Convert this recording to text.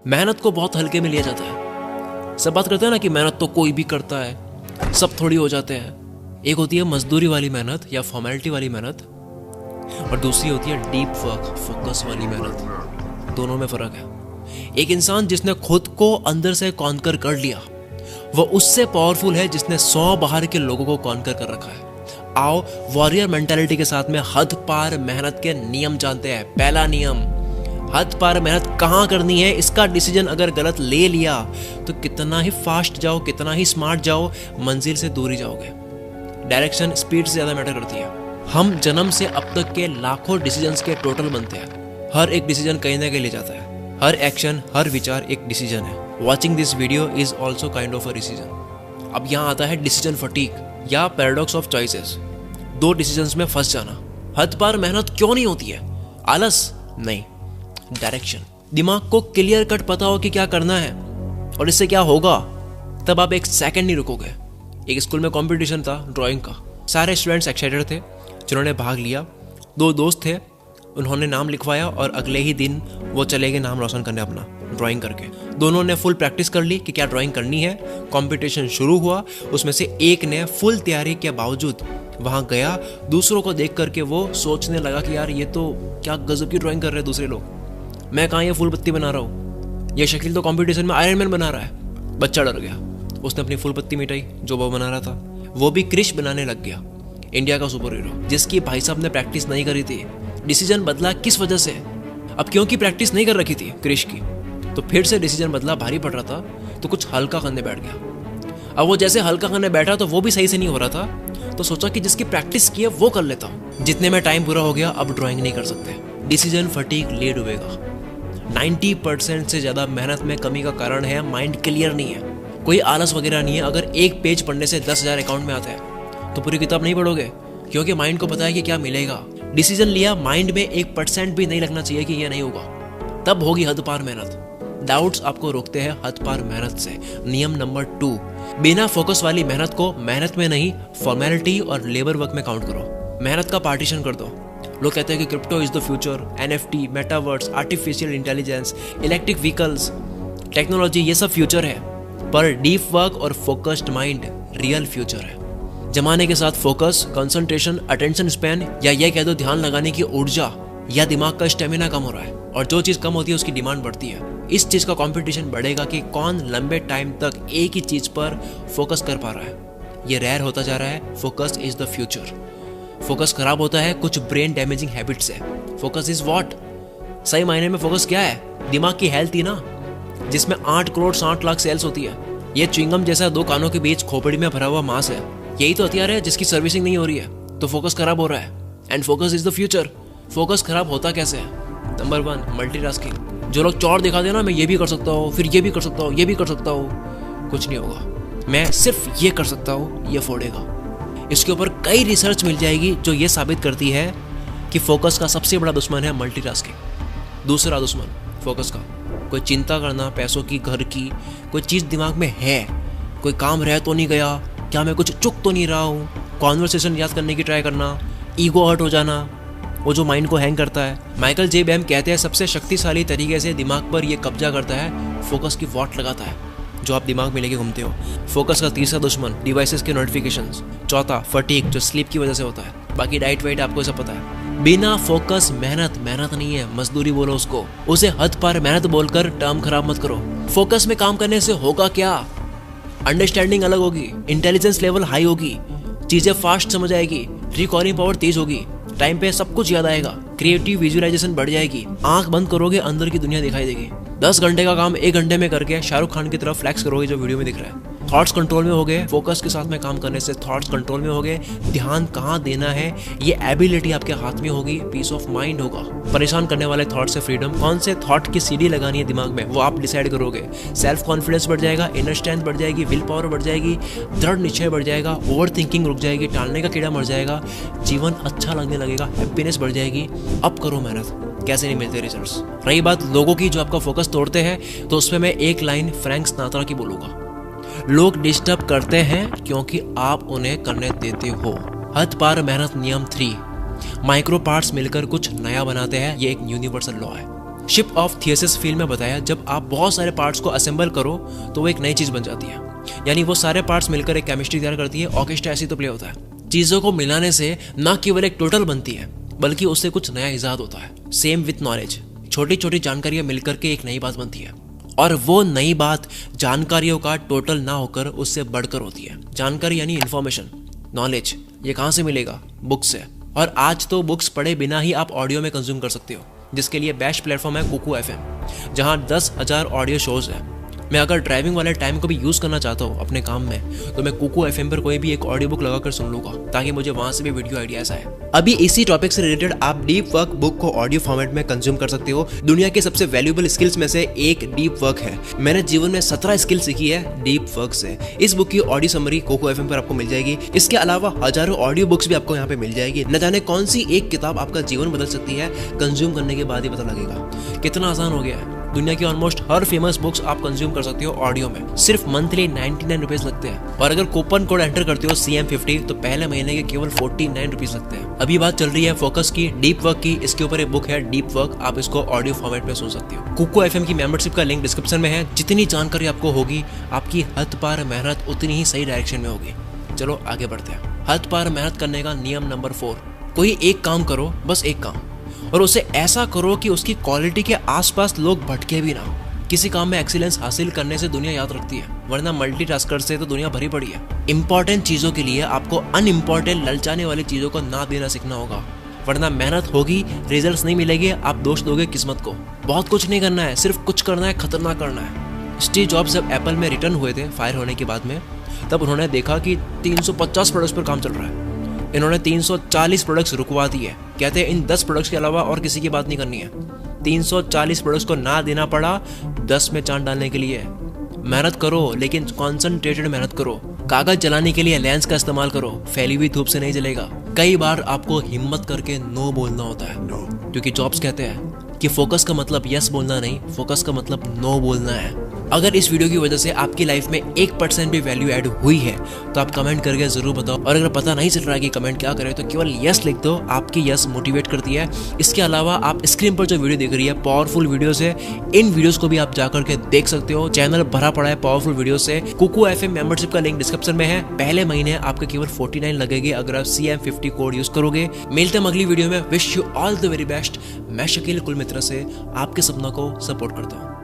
मेहनत को बहुत हल्के में लिया जाता है। सब बात करते हैं ना कि मेहनत तो कोई भी करता है, सब थोड़ी हो जाते हैं। एक होती है मजदूरी वाली मेहनत या फॉर्मेलिटी वाली मेहनत, और दूसरी होती है डीप वर्क, फोकस वाली मेहनत। दोनों में फर्क है। एक इंसान जिसने खुद को अंदर से कॉन्कर कर लिया, वो उससे पावरफुल है जिसने 100 बाहर के लोगों को कॉन्कर कर रखा है। आओ वॉरियर मेंटालिटी के साथ में हद पार मेहनत के नियम जानते हैं। पहला नियम, हद पार मेहनत कहाँ करनी है, इसका डिसीजन अगर गलत ले लिया तो कितना ही फास्ट जाओ, कितना ही स्मार्ट जाओ, मंजिल से दूर ही जाओगे। डायरेक्शन स्पीड से ज़्यादा मैटर करती है। हम जन्म से अब तक के लाखों डिसीजंस के टोटल बनते हैं। हर एक डिसीजन कहीं ना कहीं ले जाता है। हर एक्शन, हर विचार एक डिसीजन है। Watching this video is also kind of a decision. अब यहाँ आता है डिसीजन फटीग या पैराडॉक्स ऑफ चॉइसेस। दो डिसीजंस में फंस जाना। हद पार मेहनत क्यों नहीं होती है? आलस नहीं, डायरेक्शन। दिमाग को क्लियर कट पता हो कि क्या करना है और इससे क्या होगा, तब आप एक सेकंड नहीं रुकोगे। एक स्कूल में कंपटीशन था ड्राइंग का। सारे स्टूडेंट्स एक्साइटेड थे जिन्होंने भाग लिया। दो दोस्त थे, उन्होंने नाम लिखवाया और अगले ही दिन वो चले गए नाम रोशन करने अपना ड्राइंग करके। दोनों ने फुल प्रैक्टिस कर ली कि क्या ड्राइंग करनी है। कंपटीशन शुरू हुआ। उसमें से एक ने फुल तैयारी के बावजूद वहाँ गया। दूसरों को देख करके वो सोचने लगा कि यार ये तो क्या गजब की ड्राइंग कर रहे हैं दूसरे लोग, मैं कहाँ ये फूल पत्ती बना रहा हूँ, ये शकील तो कंपटीशन में आयरन मैन बना रहा है। बच्चा डर गया, उसने अपनी फूल पत्ती मिटाई जो वो बना रहा था। वो भी क्रिश बनाने लग गया, इंडिया का सुपर हीरो, जिसकी भाई साहब ने प्रैक्टिस नहीं करी थी। डिसीजन बदला किस वजह से? अब क्योंकि प्रैक्टिस नहीं कर रखी थी क्रिश की, तो फिर से डिसीजन बदला। भारी पड़ रहा था तो कुछ हल्का करने बैठ गया। अब वो जैसे हल्का करने बैठा तो वो भी सही से नहीं हो रहा था, तो सोचा कि जिसकी प्रैक्टिस की है वो कर लेता हूँ। जितने में टाइम पूरा हो गया, अब ड्राइंग नहीं कर सकते। डिसीजन फटीग ले डूबेगा। 90% से ज़्यादा मेहनत में कमी का कारण है माइंड क्लियर नहीं है। कोई आलस वगैरह नहीं है। अगर एक पेज पढ़ने से 10,000 अकाउंट में आता है तो पूरी किताब नहीं पढ़ोगे, क्योंकि माइंड को पता है कि क्या मिलेगा। डिसीजन लिया, माइंड में 1% भी नहीं लगना चाहिए कि यह नहीं होगा, तब होगी हद पार मेहनत। डाउट्स आपको रोकते हैं हद पार मेहनत से। नियम नंबर 2, बिना फोकस वाली मेहनत को मेहनत में नहीं, फॉर्मेलिटी और लेबर वर्क में काउंट करो। मेहनत का पार्टीशन कर दो। लोग कहते हैं कि crypto is the future, NFT, metaverse, artificial intelligence, electric vehicles, technology, ये सब फ्यूचर है, पर डीप वर्क और फोकस्ड माइंड रियल फ्यूचर है। जमाने के साथ फोकस, कंसंट्रेशन, अटेंशन स्पैन, या ये कह दो ध्यान लगाने की ऊर्जा या दिमाग का स्टेमिना कम हो रहा है, और जो चीज़ कम होती है उसकी डिमांड बढ़ती है। इस चीज़ का कंपटीशन बढ़ेगा कि कौन लंबे टाइम तक एक ही चीज़ पर फोकस कर पा रहा है। ये रेयर होता जा रहा है। Focus is the future. Focus खराब होता है कुछ ब्रेन डैमेजिंग हैबिट से। Focus is what? सही मायने में फोकस क्या है? दिमाग की हेल्थ ही ना, जिसमें 8 करोड़ 60 लाख सेल्स होती है। ये च्युइंगम जैसा 2 कानों के बीच खोपड़ी में भरा हुआ मांस है। यही तो हथियार है जिसकी सर्विसिंग नहीं हो रही है, तो फोकस खराब हो रहा है। And focus is the future. Focus खराब होता कैसे है? Number 1, multitasking. जो लोग चौड़ दिखा देना, मैं ये भी कर सकता हूँ, फिर ये भी कर सकता हूँ, ये भी कर सकता हूँ, कुछ नहीं होगा। मैं सिर्फ ये कर सकता हूँ, ये फोड़ेगा। इसके ऊपर कई रिसर्च मिल जाएगी जो ये साबित करती है कि फोकस का सबसे बड़ा दुश्मन है मल्टीटास्किंग। दूसरा दुश्मन फोकस का, कोई चिंता करना, पैसों की, घर की, कोई चीज़ दिमाग में है, कोई काम रह तो नहीं गया, क्या मैं कुछ चुक तो नहीं रहा हूँ, कॉन्वर्सेशन याद करने की ट्राई करना, ईगो हर्ट हो जाना, वो जो माइंड को हैंग करता है। माइकल जे बैम कहते हैं सबसे शक्तिशाली तरीके से दिमाग पर ये कब्जा करता है, फोकस की वॉट लगाता है जो आप दिमाग में लेके घूमते हो। फोकस का तीसरा दुश्मन डिवाइसेस के नोटिफिकेशंस। चौथा फटीग, जो स्लीप की वजह से होता है। बाकी डाइट वाइट आपको सब पता है। बिना फोकस मेहनत नहीं है, मजदूरी बोलो उसको। उसे हद पार मेहनत बोलकर टर्म खराब मत करो। फोकस में काम करने से होगा क्या? अंडरस्टैंडिंग अलग होगी, इंटेलिजेंस लेवल हाई होगी, चीजें फास्ट समझ आएगी, रिकॉलिंग पावर तेज होगी, टाइम पे सब कुछ याद आएगा, क्रिएटिव विजुअलाइजेशन बढ़ जाएगी, आंख बंद करोगे अंदर की दुनिया दिखाई देगी। 10 घंटे का काम 1 घंटे में करके शाहरुख खान की तरफ फ्लैक्स करोगे जो वीडियो में दिख रहा है। थॉट्स कंट्रोल में हो गए। फोकस के साथ में काम करने से थॉट्स कंट्रोल में हो गए। ध्यान कहाँ देना है ये एबिलिटी आपके हाथ में होगी। पीस ऑफ माइंड होगा। परेशान करने वाले थॉट से फ्रीडम। कौन से थॉट की सीढ़ी लगानी है दिमाग में वो आप डिसाइड करोगे। सेल्फ कॉन्फिडेंस बढ़ जाएगा, इनर स्ट्रेंथ बढ़ जाएगी, विल पावर बढ़ जाएगी, दृढ़ निश्चय बढ़ जाएगा, ओवर थिंकिंग रुक जाएगी, टालने का कीड़ा मर जाएगा, जीवन अच्छा लगने लगेगा, हैप्पीनेस बढ़ जाएगी। अब करो मेहनत, कैसे नहीं मिलते रिजल्ट्स। रही बात लोगों की जो आपका फोकस तोड़ते हैं, तो उसमें मैं एक लाइन फ्रैंक सिनात्रा की बोलूंगा, लोग डिस्टर्ब करते हैं क्योंकि आप उन्हें करने देते हो। हद पार मेहनत नियम 3, माइक्रो पार्ट्स मिलकर कुछ नया बनाते हैं। ये एक यूनिवर्सल लॉ है। शिप ऑफ थियसिस फिल्म में बताया, जब आप बहुत सारे पार्ट्स को असेंबल करो तो वो एक नई चीज बन जाती है। यानी वो सारे पार्ट्स मिलकर एक केमिस्ट्री तैयार करती है। ऑर्केस्ट्रा ऐसी तो प्ले होता है। चीजों को मिलाने से न केवल एक टोटल बनती है बल्कि उससे कुछ नया इजाद होता है। सेम विथ नॉलेज, छोटी छोटी जानकारियां मिलकर के एक नई बात बनती है और वो नई बात जानकारियों का टोटल ना होकर उससे बढ़कर होती है। जानकारी यानी इन्फॉर्मेशन, नॉलेज, ये कहाँ से मिलेगा? बुक से। और आज तो बुक्स पढ़े बिना ही आप ऑडियो में कंज्यूम कर सकते हो, जिसके लिए बेस्ट प्लेटफॉर्म है कुकू FM, जहाँ 10,000 ऑडियो शोज है। मैं अगर ड्राइविंग वाले टाइम को भी यूज़ करना चाहता हूँ अपने काम में, तो मैं कुकू FM पर कोई भी एक ऑडियो बुक लगाकर सुन लूँगा, ताकि मुझे वहाँ से भी वीडियो आइडियाज आए। अभी इसी टॉपिक से रिलेटेड आप डीप वर्क बुक को ऑडियो फॉर्मेट में कंज्यूम कर सकते हो। दुनिया के सबसे वैल्यूएबल स्किल्स में से एक डीप वर्क है। मैंने जीवन में 17 स्किल सीखी है डीप वर्क से। इस बुक की ऑडियो समरी कुकू FM पर आपको मिल जाएगी। इसके अलावा हजारों ऑडियो बुक्स भी आपको यहाँ पे मिल जाएगी। न जाने कौन सी एक किताब आपका जीवन बदल सकती है, कंज्यूम करने के बाद ही पता लगेगा। कितना आसान हो गया है। दुनिया की ऑलमोस्ट हर फेमस बुक्स आप कंज्यूम कर सकते हो ऑडियो में। सिर्फ मंथली 99 रुपीज लगते हैं, और अगर कूपन कोड एंटर करते हो CM50 तो पहले महीने के केवल 49 रुपीज लगते हैं। अभी बात चल रही है फोकस की, डीप वर्क की। इसके ऊपर एक बुक है डीप वर्क, आप इसको ऑडियो फॉर्मेट में सुन सकते हो। कुकू FM की मेंबरशिप का लिंक डिस्क्रिप्शन में है। जितनी जानकारी आपको होगी, आपकी हद पार मेहनत उतनी ही सही डायरेक्शन में होगी। चलो आगे बढ़ते हैं। हद पार मेहनत करने का नियम नंबर 4, कोई एक काम करो, बस एक काम, और उसे ऐसा करो कि उसकी क्वालिटी के आसपास लोग भटके भी ना। किसी काम में एक्सीलेंस हासिल करने से दुनिया याद रखती है, वरना मल्टीटास्कर से तो दुनिया भरी पड़ी है। इंपॉर्टेंट चीजों के लिए आपको अनइम्पॉर्टेंट ललचाने वाली चीजों को ना देना सीखना होगा, वरना मेहनत होगी, रिजल्ट्स नहीं मिलेंगे, आप दोष दोगे किस्मत को। बहुत कुछ नहीं करना है, सिर्फ कुछ करना है, खतरनाक करना है। स्टीव जॉब्स जब एप्पल में रिटर्न हुए थे फायर होने के बाद में, तब उन्होंने देखा कि 350 प्रोडक्ट्स पर काम चल रहा है। इन्होंने 340 प्रोडक्ट्स रुकवा दिए। कहते हैं इन 10 प्रोडक्ट्स के अलावा और किसी की बात नहीं करनी है। 340 प्रोडक्ट्स को ना देना पड़ा 10 में चांद डालने के लिए। मेहनत करो, लेकिन कॉन्संट्रेटेड मेहनत करो। कागज जलाने के लिए लेंस का इस्तेमाल करो, फैली हुई धूप से नहीं जलेगा। कई बार आपको हिम्मत करके नो बोलना होता है, क्योंकि जॉब्स कहते हैं कि फोकस का मतलब यस बोलना नहीं, फोकस का मतलब नो बोलना है। अगर इस वीडियो की वजह से आपकी लाइफ में 1% भी वैल्यू ऐड हुई है तो आप कमेंट करके जरूर बताओ। और अगर पता नहीं चल रहा है कि कमेंट क्या करें, तो केवल यस लिख दो, आपकी यस मोटिवेट करती है। इसके अलावा आप स्क्रीन पर जो वीडियो देख रही है पावरफुल वीडियोस है, इन वीडियोस को भी आप जाकर के देख सकते हो। चैनल भरा पड़ा है पावरफुल वीडियो से। कुकू FM मेंबरशिप का लिंक डिस्क्रिप्शन में है। पहले महीने आपके केवल 49 लगेगी अगर आप CM50 कोड यूज करोगे। मिलते हैं अगली वीडियो में। Wish you all the very best. मैं शकील कुल मित्र से आपके सपनों को सपोर्ट करता हूँ।